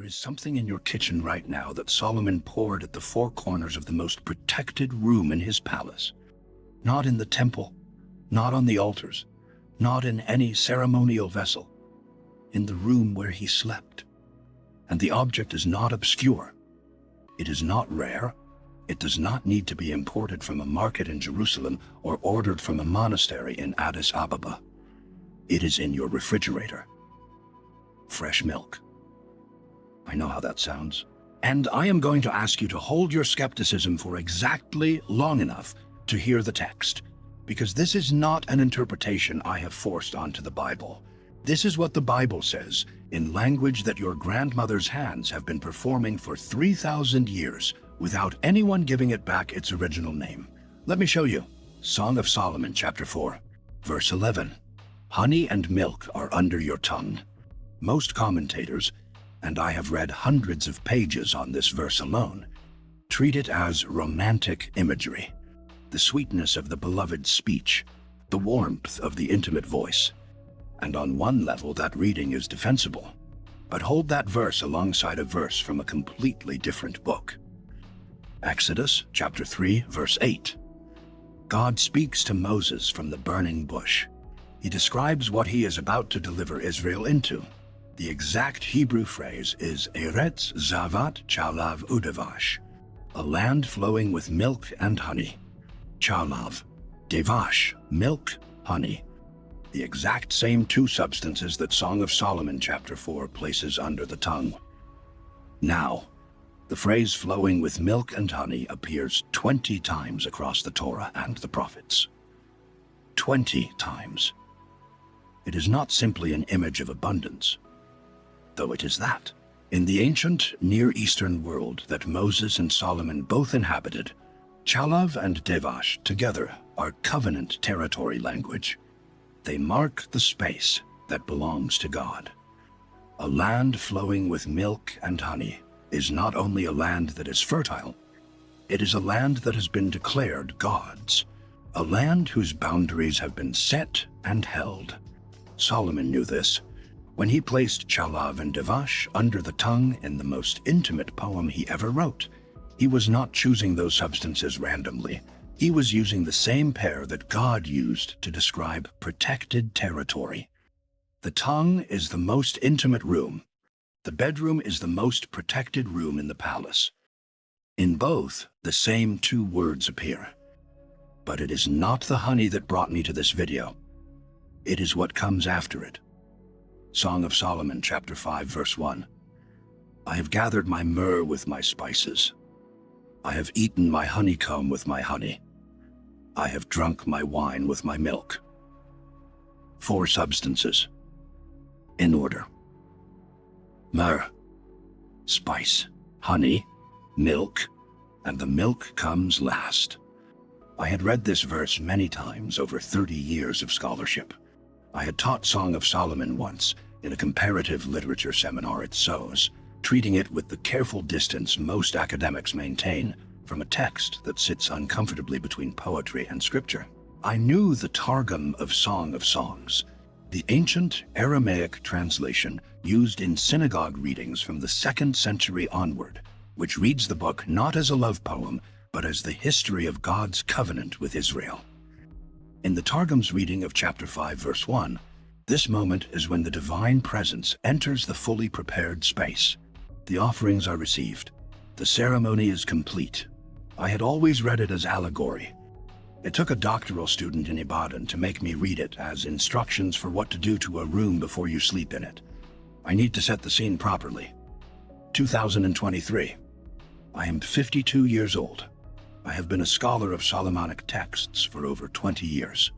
There is something in your kitchen right now that Solomon poured at the four corners of the most protected room in his palace. Not in the temple, not on the altars, not in any ceremonial vessel. In the room where he slept. And the object is not obscure. It is not rare. It does not need to be imported from a market in Jerusalem or ordered from a monastery in Addis Ababa. It is in your refrigerator. Fresh milk. I know how that sounds. And I am going to ask you to hold your skepticism for exactly long enough to hear the text, because this is not an interpretation I have forced onto the Bible. This is what the Bible says in language that your grandmother's hands have been performing for 3,000 years without anyone giving it back its original name. Let me show you. Song of Solomon, chapter 4, verse 11. Honey and milk are under your tongue. Most commentators, and I have read hundreds of pages on this verse alone, treat it as romantic imagery, the sweetness of the beloved speech, the warmth of the intimate voice. And on one level, that reading is defensible. But hold that verse alongside a verse from a completely different book. Exodus chapter 3, verse 8. God speaks to Moses from the burning bush. He describes what he is about to deliver Israel into. The exact Hebrew phrase is Eretz Zavat Chalav Udevash, a land flowing with milk and honey. Chalav, devash, milk, honey. The exact same two substances that Song of Solomon chapter 4 places under the tongue. Now, the phrase flowing with milk and honey appears 20 times across the Torah and the prophets. 20 times. It is not simply an image of abundance, though it is that. In the ancient Near Eastern world that Moses and Solomon both inhabited, chalav and devash together are covenant territory language. They mark the space that belongs to God. A land flowing with milk and honey is not only a land that is fertile, it is a land that has been declared God's, a land whose boundaries have been set and held. Solomon knew this. When he placed chalav and devash under the tongue in the most intimate poem he ever wrote, he was not choosing those substances randomly. He was using the same pair that God used to describe protected territory. The tongue is the most intimate room. The bedroom is the most protected room in the palace. In both, the same two words appear. But it is not the honey that brought me to this video. It is what comes after it. Song of Solomon, chapter 5, verse 1. I have gathered my myrrh with my spices. I have eaten my honeycomb with my honey. I have drunk my wine with my milk. 4 substances. In order. Myrrh, spice, honey, milk, and the milk comes last. I had read this verse many times over 30 years of scholarship. I had taught Song of Solomon once in a comparative literature seminar at SOAS, treating it with the careful distance most academics maintain from a text that sits uncomfortably between poetry and scripture. I knew the Targum of Song of Songs, the ancient Aramaic translation used in synagogue readings from the 2nd century onward, which reads the book not as a love poem, but as the history of God's covenant with Israel. In the Targum's reading of chapter 5, verse 1, this moment is when the divine presence enters the fully prepared space. The offerings are received. The ceremony is complete. I had always read it as allegory. It took a doctoral student in Ibadan to make me read it as instructions for what to do to a room before you sleep in it. I need to set the scene properly. 2023. I am 52 years old. I have been a scholar of Solomonic texts for over 20 years.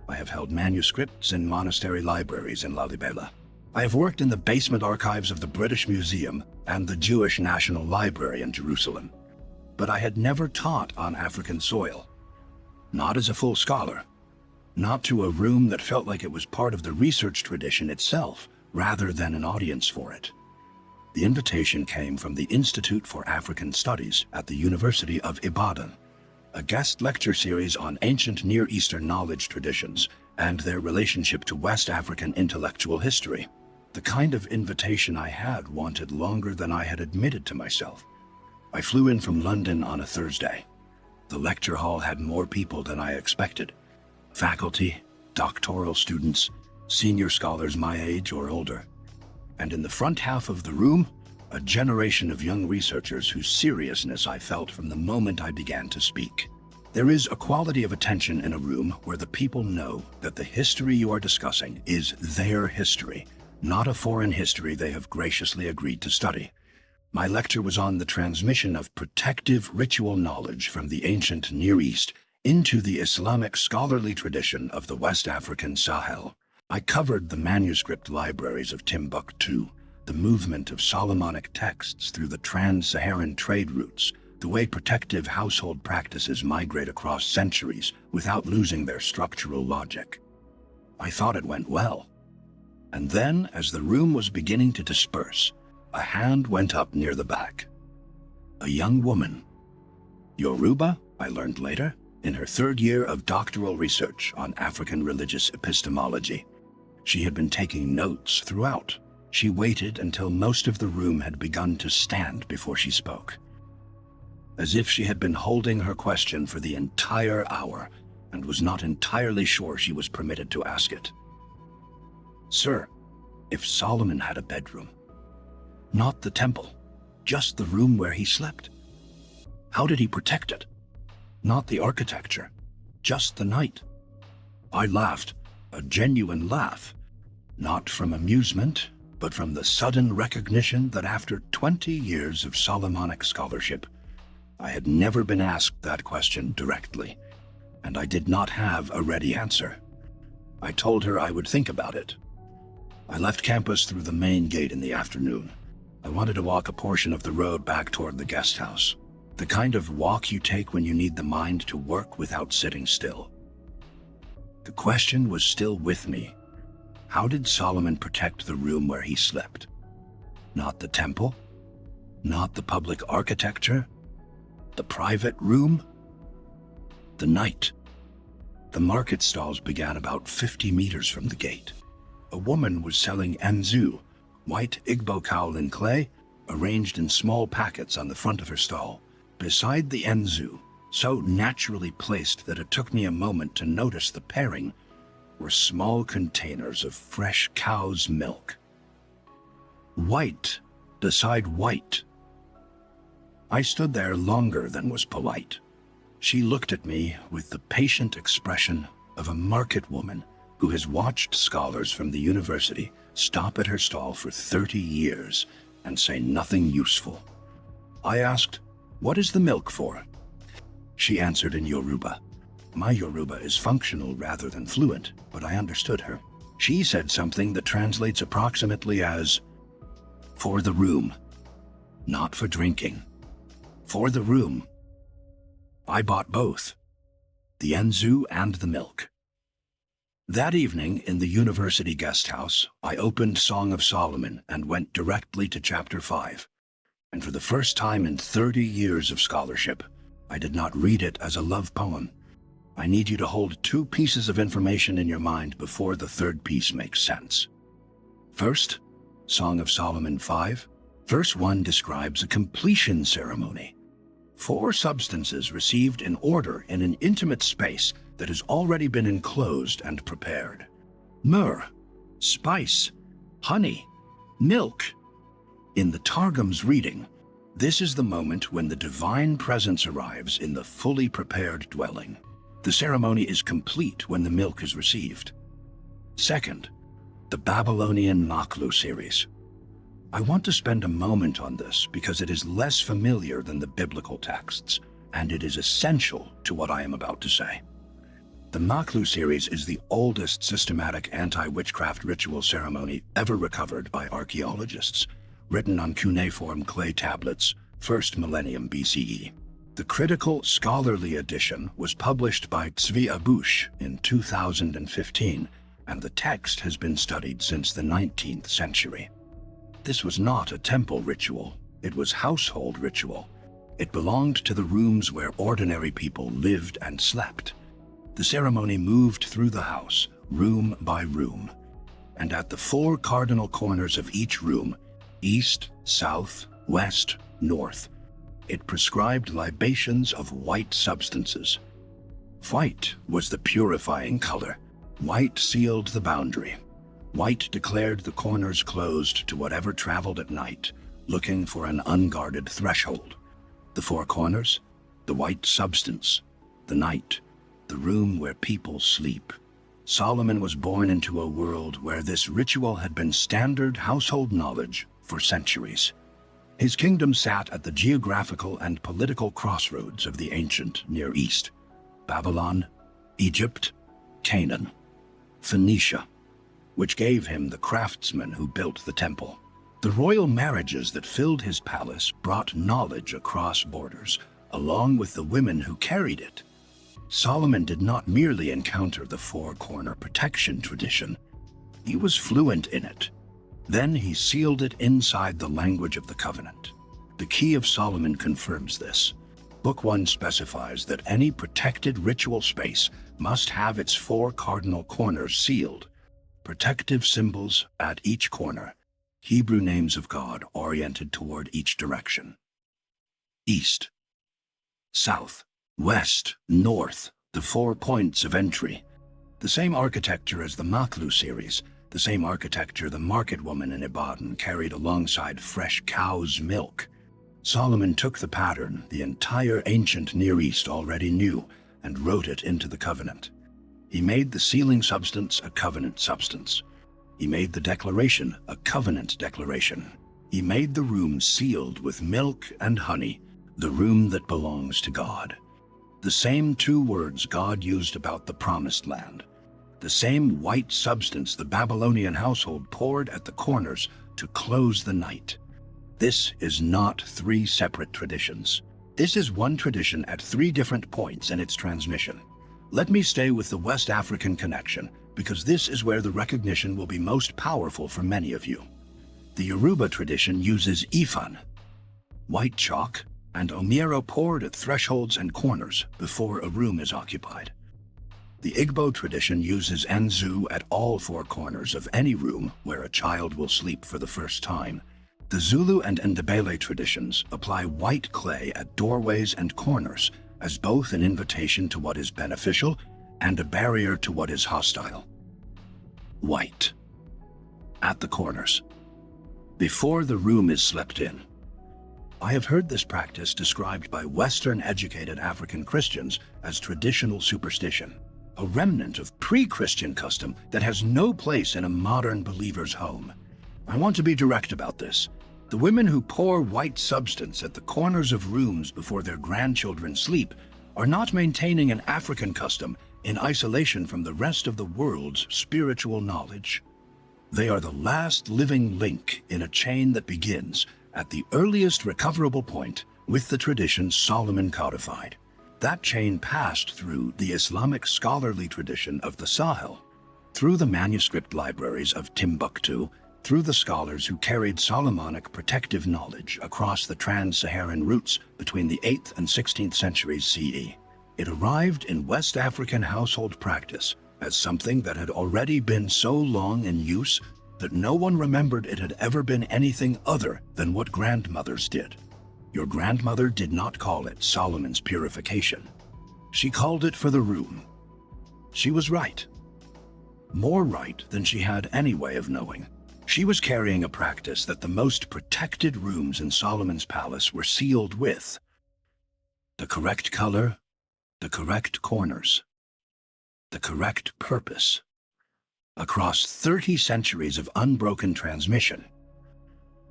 I have held manuscripts in monastery libraries in Lalibela. I have worked in the basement archives of the British Museum and the Jewish National Library in Jerusalem. But I had never taught on African soil. Not as a full scholar. Not to a room that felt like it was part of the research tradition itself, rather than an audience for it. The invitation came from the Institute for African Studies at the University of Ibadan, a guest lecture series on ancient Near Eastern knowledge traditions and their relationship to West African intellectual history. The kind of invitation I had wanted longer than I had admitted to myself. I flew in from London on a Thursday. The lecture hall had more people than I expected. Faculty, doctoral students, senior scholars my age or older. And in the front half of the room, a generation of young researchers whose seriousness I felt from the moment I began to speak. There is a quality of attention in a room where the people know that the history you are discussing is their history, not a foreign history they have graciously agreed to study. My lecture was on the transmission of protective ritual knowledge from the ancient Near East into the Islamic scholarly tradition of the West African Sahel. I covered the manuscript libraries of Timbuktu, the movement of Solomonic texts through the trans-Saharan trade routes, the way protective household practices migrate across centuries without losing their structural logic. I thought it went well. And then, as the room was beginning to disperse, a hand went up near the back. A young woman. Yoruba, I learned later, in her third year of doctoral research on African religious epistemology. She had been taking notes throughout. She waited until most of the room had begun to stand before she spoke. As if she had been holding her question for the entire hour and was not entirely sure she was permitted to ask it. Sir, if Solomon had a bedroom, not the temple, just the room where he slept, how did he protect it? Not the architecture, just the night. I laughed, a genuine laugh, not from amusement, but from the sudden recognition that after 20 years of Solomonic scholarship, I had never been asked that question directly, and I did not have a ready answer. I told her I would think about it. I left campus through the main gate in the afternoon. I wanted to walk a portion of the road back toward the guest house, the kind of walk you take when you need the mind to work without sitting still. The question was still with me. How did Solomon protect the room where he slept? Not the temple? Not the public architecture? The private room? The night. The market stalls began about 50 meters from the gate. A woman was selling enzu, white Igbo kaolin clay, arranged in small packets on the front of her stall. Beside the enzu, so naturally placed that it took me a moment to notice the pairing, were small containers of fresh cow's milk. White beside white. I stood there longer than was polite. She looked at me with the patient expression of a market woman who has watched scholars from the university stop at her stall for 30 years and say nothing useful. I asked, "What is the milk for?" She answered in Yoruba. My Yoruba is functional rather than fluent, but I understood her. She said something that translates approximately as, "For the room, not for drinking. For the room." I bought both, the enzu and the milk. That evening, in the university guest house, I opened Song of Solomon and went directly to chapter 5. And for the first time in 30 years of scholarship, I did not read it as a love poem. I need you to hold two pieces of information in your mind before the third piece makes sense. First, Song of Solomon 5. Verse 1 describes a completion ceremony. 4 substances received in order in an intimate space that has already been enclosed and prepared. Myrrh, spice, honey, milk. In the Targum's reading, this is the moment when the divine presence arrives in the fully prepared dwelling. The ceremony is complete when the milk is received. Second, the Babylonian Maqlu series. I want to spend a moment on this because it is less familiar than the biblical texts, and it is essential to what I am about to say. The Maqlu series is the oldest systematic anti-witchcraft ritual ceremony ever recovered by archaeologists, written on cuneiform clay tablets, 1st millennium BCE. The critical scholarly edition was published by Tzvi Abush in 2015, and the text has been studied since the 19th century. This was not a temple ritual, it was household ritual. It belonged to the rooms where ordinary people lived and slept. The ceremony moved through the house, room by room. and at the four cardinal corners of each room, east, south, west, north, it prescribed libations of white substances. White was the purifying color. White sealed the boundary. White declared the corners closed to whatever traveled at night, looking for an unguarded threshold. The four corners, the white substance, the night, the room where people sleep. Solomon was born into a world where this ritual had been standard household knowledge for centuries. His kingdom sat at the geographical and political crossroads of the ancient Near East: Babylon, Egypt, Canaan, Phoenicia, which gave him the craftsmen who built the temple. The royal marriages that filled his palace brought knowledge across borders, along with the women who carried it. Solomon did not merely encounter the four-corner protection tradition. He was fluent in it. Then he sealed it inside the language of the covenant. The Key of Solomon confirms this. Book 1 specifies that any protected ritual space must have its four cardinal corners sealed, protective symbols at each corner, Hebrew names of God oriented toward each direction. East, south, west, north, the 4 points of entry. The same architecture as the Maqlu series, the same architecture the market woman in Ibadan carried alongside fresh cow's milk. Solomon took the pattern the entire ancient Near East already knew and wrote it into the covenant. He made the sealing substance a covenant substance. He made the declaration a covenant declaration. He made the room sealed with milk and honey, the room that belongs to God. The same 2 words God used about the promised land. The same white substance the Babylonian household poured at the corners to close the night. This is not 3 separate traditions. This is one tradition at 3 different points in its transmission. Let me stay with the West African connection, because this is where the recognition will be most powerful for many of you. The Yoruba tradition uses ifan, white chalk, and omiro poured at thresholds and corners before a room is occupied. The Igbo tradition uses enzu at all 4 corners of any room where a child will sleep for the first time. The Zulu and Ndebele traditions apply white clay at doorways and corners as both an invitation to what is beneficial and a barrier to what is hostile. White at the corners, before the room is slept in. I have heard this practice described by Western-educated African Christians as traditional superstition, a remnant of pre-Christian custom that has no place in a modern believer's home. I want to be direct about this. The women who pour white substance at the corners of rooms before their grandchildren sleep are not maintaining an African custom in isolation from the rest of the world's spiritual knowledge. They are the last living link in a chain that begins at the earliest recoverable point with the tradition Solomon codified. That chain passed through the Islamic scholarly tradition of the Sahel, through the manuscript libraries of Timbuktu, through the scholars who carried Solomonic protective knowledge across the trans-Saharan routes between the 8th and 16th centuries CE. It arrived in West African household practice as something that had already been so long in use that no one remembered it had ever been anything other than what grandmothers did. Your grandmother did not call it Solomon's Purification. She called it for the room. She was right. More right than she had any way of knowing. She was carrying a practice that the most protected rooms in Solomon's palace were sealed with the correct color, the correct corners, the correct purpose, across 30 centuries of unbroken transmission.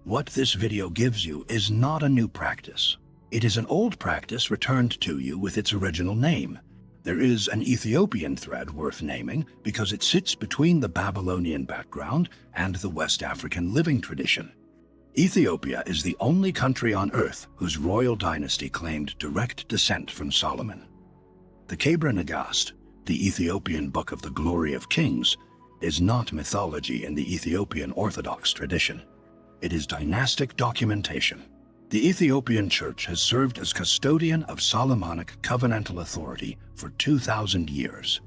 What this video gives you is not a new practice. It is an old practice returned to you with its original name. There is an Ethiopian thread worth naming because it sits between the Babylonian background and the West African living tradition. Ethiopia is the only country on earth whose royal dynasty claimed direct descent from Solomon. The Kebra Nagast, the Ethiopian Book of the Glory of Kings, is not mythology in the Ethiopian Orthodox tradition. It is dynastic documentation. The Ethiopian Church has served as custodian of Solomonic covenantal authority for 2,000 years.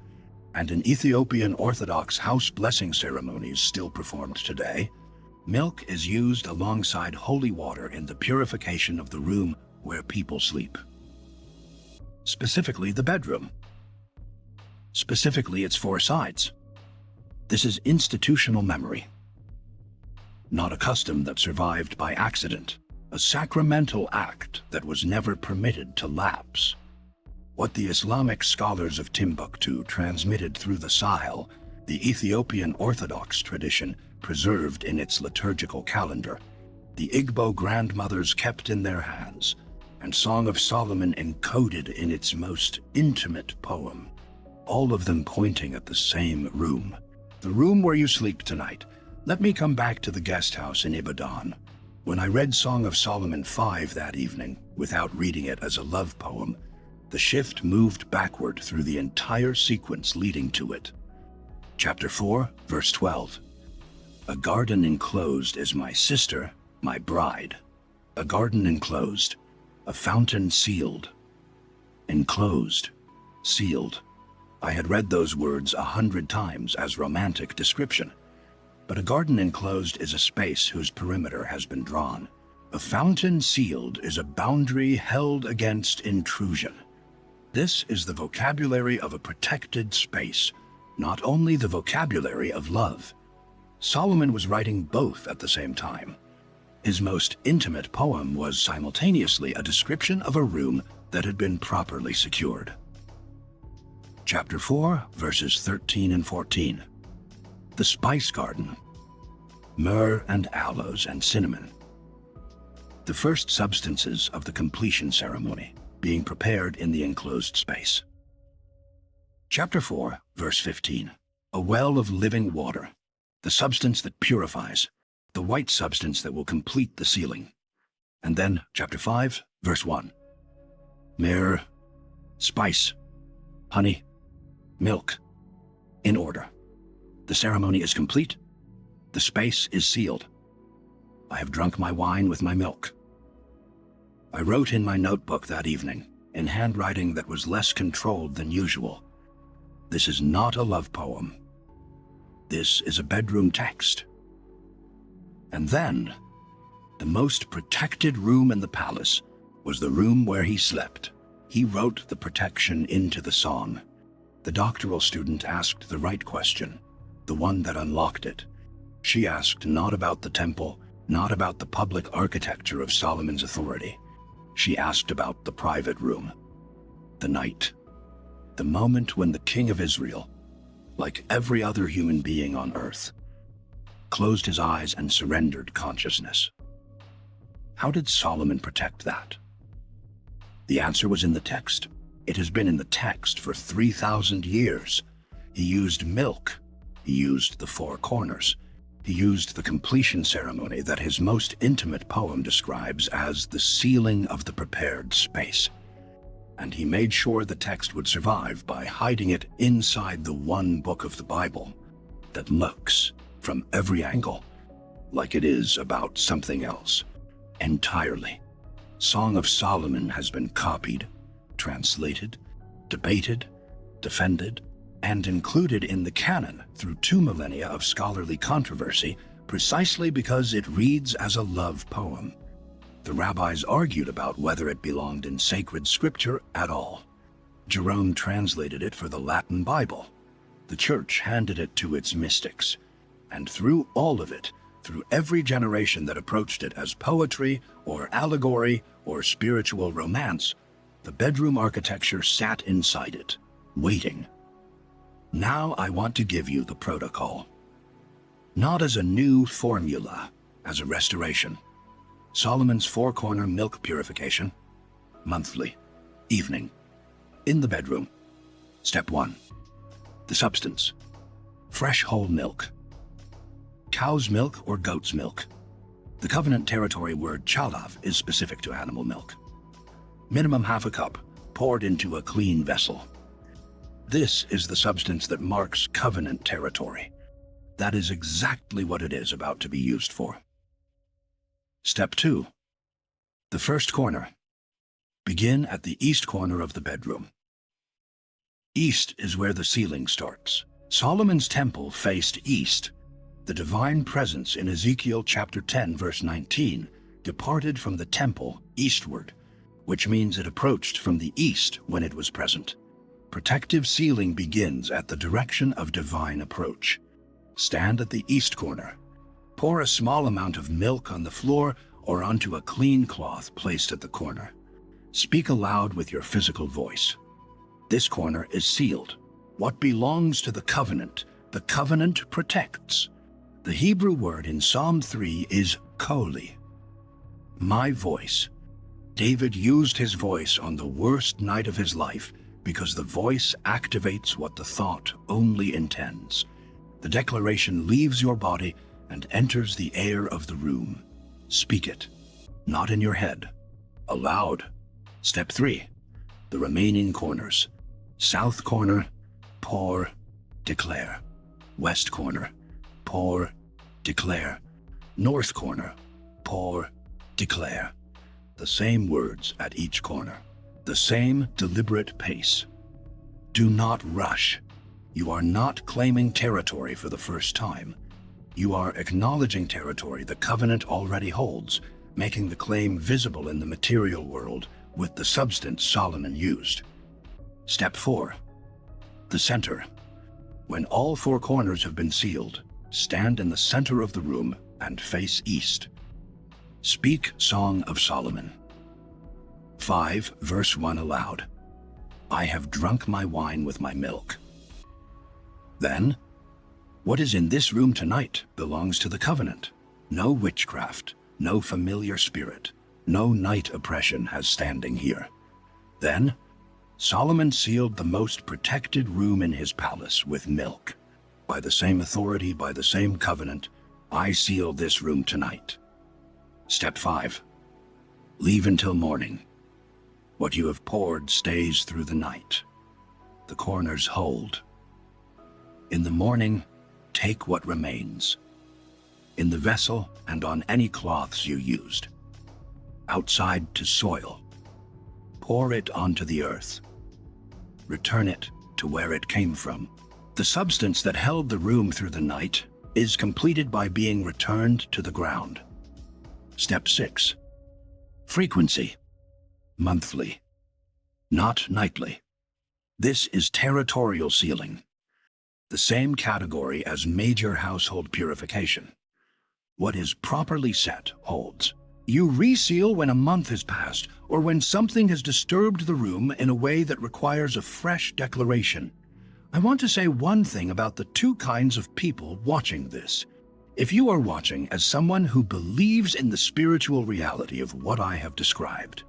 and in Ethiopian Orthodox house blessing ceremonies still performed today, milk is used alongside holy water in the purification of the room where people sleep. Specifically, the bedroom. Specifically, its four sides. This is institutional memory. Not a custom that survived by accident, a sacramental act that was never permitted to lapse. What the Islamic scholars of Timbuktu transmitted through the Sahel, the Ethiopian Orthodox tradition preserved in its liturgical calendar, the Igbo grandmothers kept in their hands, and Song of Solomon encoded in its most intimate poem, all of them pointing at the same room. The room where you sleep tonight. Let me come back to the guest house in Ibadan. When I read Song of Solomon 5 that evening, without reading it as a love poem, the shift moved backward through the entire sequence leading to it. Chapter 4, verse 12. A garden enclosed is my sister, my bride. A garden enclosed, a fountain sealed. Enclosed, sealed. I had read those words 100 times as romantic description. But a garden enclosed is a space whose perimeter has been drawn. A fountain sealed is a boundary held against intrusion. This is the vocabulary of a protected space, not only the vocabulary of love. Solomon was writing both at the same time. His most intimate poem was simultaneously a description of a room that had been properly secured. Chapter 4, verses 13 and 14. The spice garden. Myrrh and aloes and cinnamon. The first substances of the completion ceremony being prepared in the enclosed space. Chapter 4, verse 15. A well of living water, the substance that purifies, the white substance that will complete the sealing. And then, chapter 5, verse 1. Myrrh, spice, honey, milk, in order. The ceremony is complete. The space is sealed. I have drunk my wine with my milk. I wrote in my notebook that evening, in handwriting that was less controlled than usual. This is not a love poem. This is a bedroom text. And then, the most protected room in the palace was the room where he slept. He wrote the protection into the song. The doctoral student asked the right question, the one that unlocked it. She asked not about the temple, not about the public architecture of Solomon's authority. She asked about the private room, the night, the moment when the king of Israel, like every other human being on earth, closed his eyes and surrendered consciousness. How did Solomon protect that? The answer was in the text. It has been in the text for 3,000 years. He used milk. He used the four corners. He used the completion ceremony that his most intimate poem describes as the sealing of the prepared space. And he made sure the text would survive by hiding it inside the one book of the Bible that looks, from every angle, like it is about something else, entirely. Song of Solomon has been copied, translated, debated, defended, and included in the canon through 2 millennia of scholarly controversy precisely because it reads as a love poem. The rabbis argued about whether it belonged in sacred scripture at all. Jerome translated it for the Latin Bible. The church handed it to its mystics. And through all of it, through every generation that approached it as poetry or allegory or spiritual romance, the bedroom architecture sat inside it, waiting. Now I want to give you the protocol. Not as a new formula, as a restoration. Solomon's four-corner milk purification, monthly, evening, in the bedroom. Step 1. The substance. Fresh whole milk. Cow's milk or goat's milk. The covenant territory word chalav is specific to animal milk. Minimum half a cup, poured into a clean vessel. This is the substance that marks covenant territory. That is exactly what it is about to be used for. Step 2. The first corner. Begin at the east corner of the bedroom. East is where the ceiling starts. Solomon's temple faced east. The divine presence in Ezekiel chapter 10, verse 19, departed from the temple eastward, which means it approached from the east when it was present. Protective sealing begins at the direction of divine approach. Stand at the east corner. Pour a small amount of milk on the floor or onto a clean cloth placed at the corner. Speak aloud with your physical voice. This corner is sealed. What belongs to the covenant protects. The Hebrew word in Psalm 3 is koli. My voice. David used his voice on the worst night of his life because the voice activates what the thought only intends. The declaration leaves your body and enters the air of the room. Speak it, not in your head, aloud. Step 3. The remaining corners. South corner, pour, declare. West corner, pour, declare. North corner, pour, declare. The same words at each corner. The same deliberate pace. Do not rush. You are not claiming territory for the first time. You are acknowledging territory the covenant already holds, making the claim visible in the material world with the substance Solomon used. Step 4. The center. When all 4 corners have been sealed, stand in the center of the room and face east. Speak Song of Solomon. 5, verse 1 aloud. I have drunk my wine with my milk. Then, what is in this room tonight belongs to the covenant. No witchcraft, no familiar spirit, no night oppression has standing here. Then, Solomon sealed the most protected room in his palace with milk. By the same authority, by the same covenant, I seal this room tonight. Step 5. Leave until morning. What you have poured stays through the night. The corners hold. In the morning, take what remains. In the vessel and on any cloths you used. Outside to soil. Pour it onto the earth. Return it to where it came from. The substance that held the room through the night is completed by being returned to the ground. Step 6. Frequency. Monthly, not nightly. This is territorial sealing, the same category as major household purification. What is properly set holds. You reseal when a month has passed or when something has disturbed the room in a way that requires a fresh declaration. I want to say one thing about the 2 kinds of people watching this. If you are watching as someone who believes in the spiritual reality of what I have described,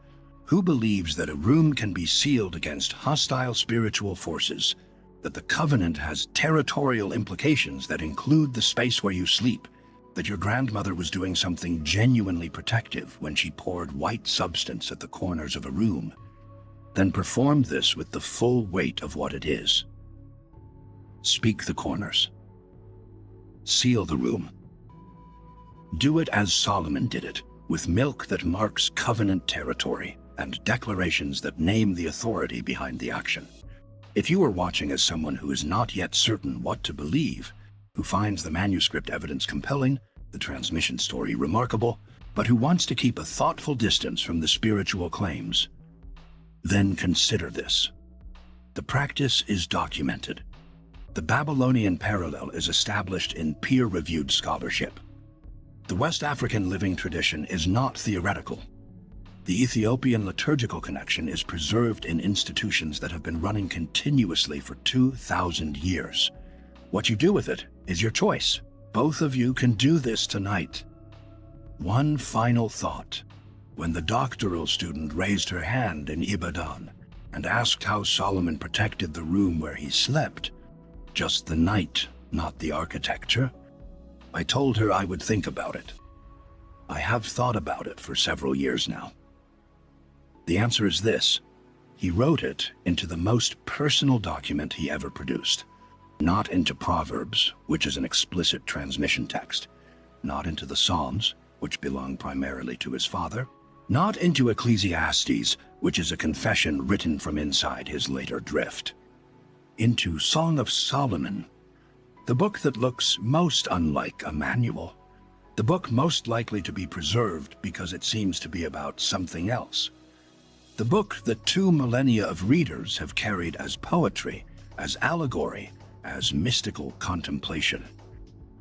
who believes that a room can be sealed against hostile spiritual forces, that the covenant has territorial implications that include the space where you sleep, that your grandmother was doing something genuinely protective when she poured white substance at the corners of a room, then perform this with the full weight of what it is. Speak the corners. Seal the room. Do it as Solomon did it, with milk that marks covenant territory and declarations that name the authority behind the action. If you are watching as someone who is not yet certain what to believe, who finds the manuscript evidence compelling, the transmission story remarkable, but who wants to keep a thoughtful distance from the spiritual claims, then consider this. The practice is documented. The Babylonian parallel is established in peer-reviewed scholarship. The West African living tradition is not theoretical. The Ethiopian liturgical connection is preserved in institutions that have been running continuously for 2,000 years. What you do with it is your choice. Both of you can do this tonight. One final thought. When the doctoral student raised her hand in Ibadan and asked how Solomon protected the room where he slept, just the night, not the architecture, I told her I would think about it. I have thought about it for several years now. The answer is this. He wrote it into the most personal document he ever produced. Not into Proverbs, which is an explicit transmission text. Not into the Psalms, which belong primarily to his father. Not into Ecclesiastes, which is a confession written from inside his later drift. into Song of Solomon, the book that looks most unlike a manual, the book most likely to be preserved because it seems to be about something else. The book that 2 millennia of readers have carried as poetry, as allegory, as mystical contemplation,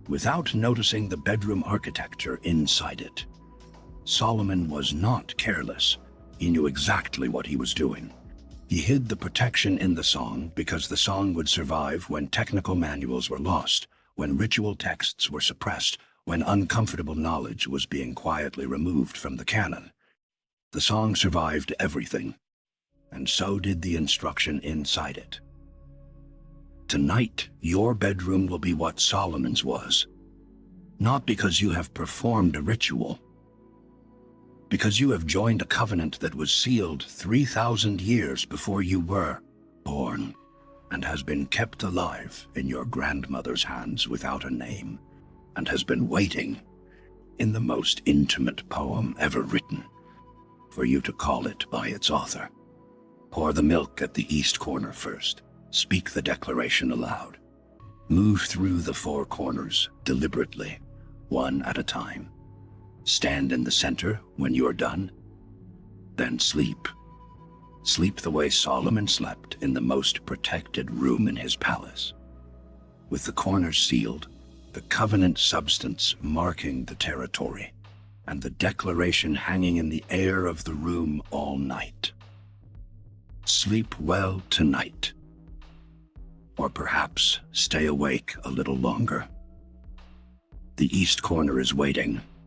without noticing the bedroom architecture inside it. Solomon was not careless. He knew exactly what he was doing. He hid the protection in the song because the song would survive when technical manuals were lost, when ritual texts were suppressed, when uncomfortable knowledge was being quietly removed from the canon. The song survived everything, and so did the instruction inside it. Tonight, your bedroom will be what Solomon's was, not because you have performed a ritual, because you have joined a covenant that was sealed 3,000 years before you were born, and has been kept alive in your grandmother's hands without a name, and has been waiting, in the most intimate poem ever written, for you to call it by its author. Pour the milk at the east corner first. Speak the declaration aloud. Move through the 4 corners deliberately, one at a time. Stand in the center when you are done. Then sleep. Sleep the way Solomon slept in the most protected room in his palace, with the corners sealed, the covenant substance marking the territory, and the declaration hanging in the air of the room all night. Sleep well tonight. Or perhaps stay awake a little longer. The east corner is waiting,